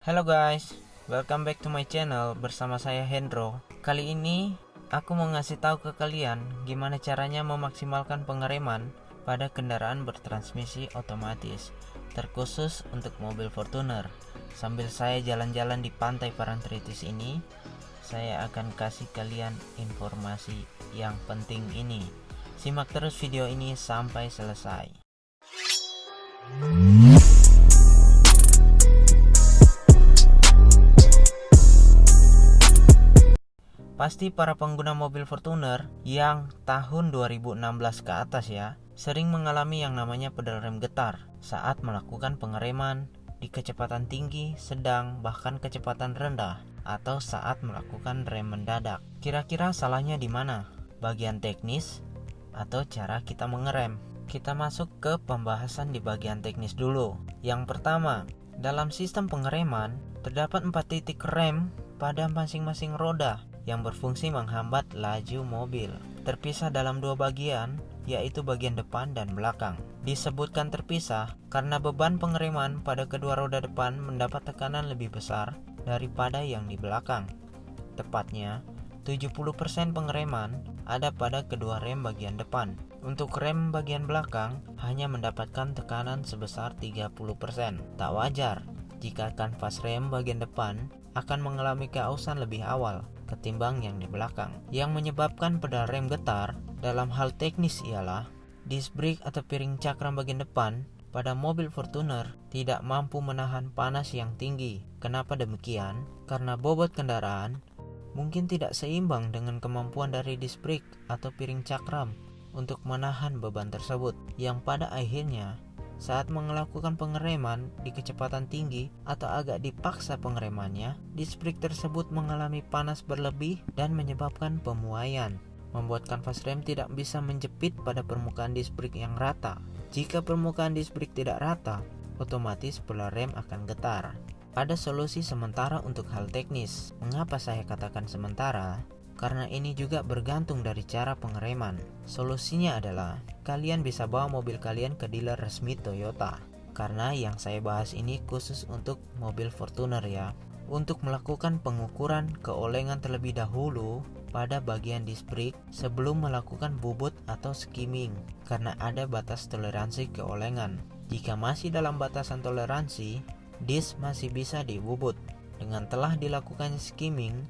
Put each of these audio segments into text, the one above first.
Halo guys, welcome back to my channel bersama saya Hendro. Kali ini aku mau ngasih tahu ke kalian gimana caranya memaksimalkan pengereman pada kendaraan bertransmisi otomatis, terkhusus untuk mobil Fortuner. Sambil saya jalan-jalan di pantai Parangtritis ini, saya akan kasih kalian informasi yang penting ini. Simak terus video ini sampai selesai. Pasti para pengguna mobil Fortuner yang tahun 2016 ke atas ya, sering mengalami yang namanya pedal rem getar saat melakukan pengereman di kecepatan tinggi, sedang, bahkan kecepatan rendah, atau saat melakukan rem mendadak. Kira-kira salahnya di mana? Bagian teknis atau cara kita mengerem? Kita masuk ke pembahasan di bagian teknis dulu. Yang pertama, dalam sistem pengereman terdapat 4 titik rem pada masing-masing roda yang berfungsi menghambat laju mobil. Terpisah dalam 2 bagian, yaitu bagian depan dan belakang. Disebutkan terpisah karena beban pengereman pada kedua roda depan mendapat tekanan lebih besar daripada yang di belakang. Tepatnya, 70% pengereman ada pada kedua rem bagian depan. Untuk rem bagian belakang hanya mendapatkan tekanan sebesar 30%. Tak wajar jika kanvas rem bagian depan akan mengalami keausan lebih awal ketimbang yang di belakang. Yang menyebabkan pedal rem getar dalam hal teknis ialah disc brake atau piring cakram bagian depan pada mobil Fortuner tidak mampu menahan panas yang tinggi. Kenapa demikian? Karena bobot kendaraan mungkin tidak seimbang dengan kemampuan dari disc brake atau piring cakram untuk menahan beban tersebut, yang pada akhirnya saat melakukan pengereman di kecepatan tinggi atau agak dipaksa pengeremannya, disc brake tersebut mengalami panas berlebih dan menyebabkan pemuaian, membuat kanvas rem tidak bisa menjepit pada permukaan disc brake yang rata. Jika permukaan disc brake tidak rata, otomatis pedal rem akan getar. Ada solusi sementara untuk hal teknis. Mengapa saya katakan sementara? Karena ini juga bergantung dari cara pengereman. Solusinya adalah kalian bisa bawa mobil kalian ke dealer resmi Toyota. Karena yang saya bahas ini khusus untuk mobil Fortuner ya. Untuk melakukan pengukuran keolengan terlebih dahulu pada bagian disc brake sebelum melakukan bubut atau skimming. Karena ada batas toleransi keolengan. Jika masih dalam batasan toleransi, disc masih bisa dibubut. Dengan telah dilakukan skimming,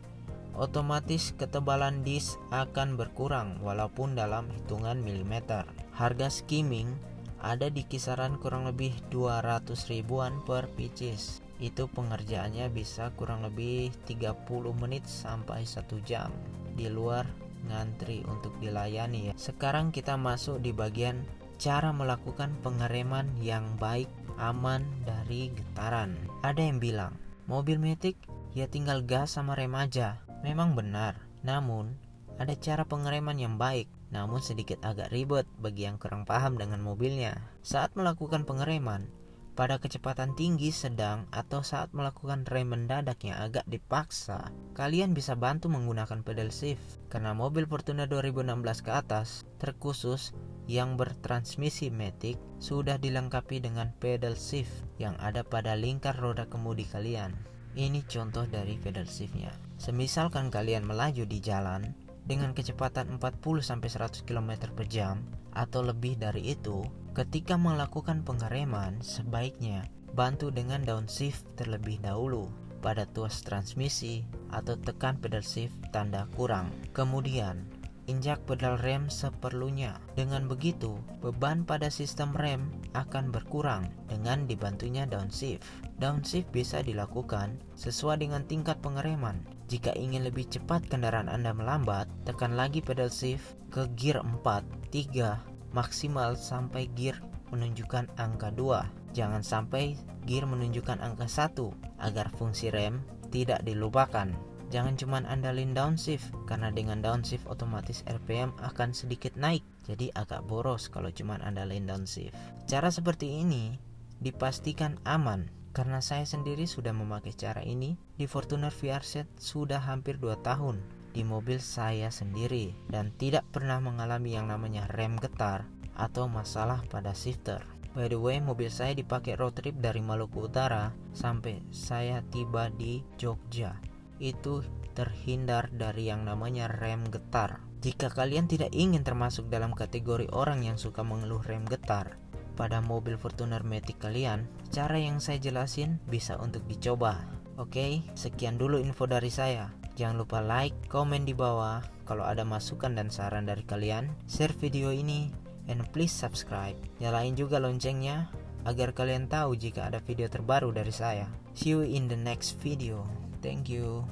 otomatis ketebalan disc akan berkurang walaupun dalam hitungan milimeter. Harga skimming ada di kisaran kurang lebih 200 ribuan per pieces. Itu pengerjaannya bisa kurang lebih 30 menit sampai 1 jam di luar ngantri untuk dilayani ya. Sekarang kita masuk di bagian cara melakukan pengereman yang baik, aman dari getaran. Ada yang bilang mobil Matic ya tinggal gas sama rem aja. Memang benar, namun ada cara pengereman yang baik, namun sedikit agak ribet bagi yang kurang paham dengan mobilnya. Saat melakukan pengereman pada kecepatan tinggi, sedang, atau saat melakukan rem mendadak yang agak dipaksa, kalian bisa bantu menggunakan pedal shift. Karena mobil Fortuner 2016 ke atas, terkhusus yang bertransmisi Matic, sudah dilengkapi dengan pedal shift yang ada pada lingkar roda kemudi kalian. Ini contoh dari pedal shiftnya. Semisalkan kalian melaju di jalan dengan kecepatan 40-100 km per jam atau lebih dari itu, ketika melakukan pengereman sebaiknya bantu dengan downshift terlebih dahulu pada tuas transmisi atau tekan pedal shift tanda kurang. Kemudian injak pedal rem seperlunya. Dengan begitu, beban pada sistem rem akan berkurang dengan dibantunya downshift. Downshift bisa dilakukan sesuai dengan tingkat pengereman. Jika ingin lebih cepat kendaraan Anda melambat, tekan lagi pedal shift ke gear 4, 3, maksimal sampai gear menunjukkan angka 2. Jangan sampai gear menunjukkan angka 1 agar fungsi rem tidak dilupakan. Jangan cuma andalin downshift, karena dengan downshift otomatis RPM akan sedikit naik, jadi agak boros kalau cuma andalin downshift. Cara seperti ini dipastikan aman, karena saya sendiri sudah memakai cara ini di Fortuner VRZ sudah hampir 2 tahun di mobil saya sendiri, dan tidak pernah mengalami yang namanya rem getar atau masalah pada shifter. By the way, mobil saya dipakai road trip dari Maluku Utara sampai saya tiba di Jogja. Itu terhindar dari yang namanya rem getar. Jika kalian tidak ingin termasuk dalam kategori orang yang suka mengeluh rem getar pada mobil Fortuner Matic kalian, cara yang saya jelasin bisa untuk dicoba. Oke, sekian dulu info dari saya. Jangan lupa like, komen di bawah kalau ada masukan dan saran dari kalian. Share video ini, and please subscribe. Nyalain juga loncengnya agar kalian tahu jika ada video terbaru dari saya. See you in the next video. Thank you.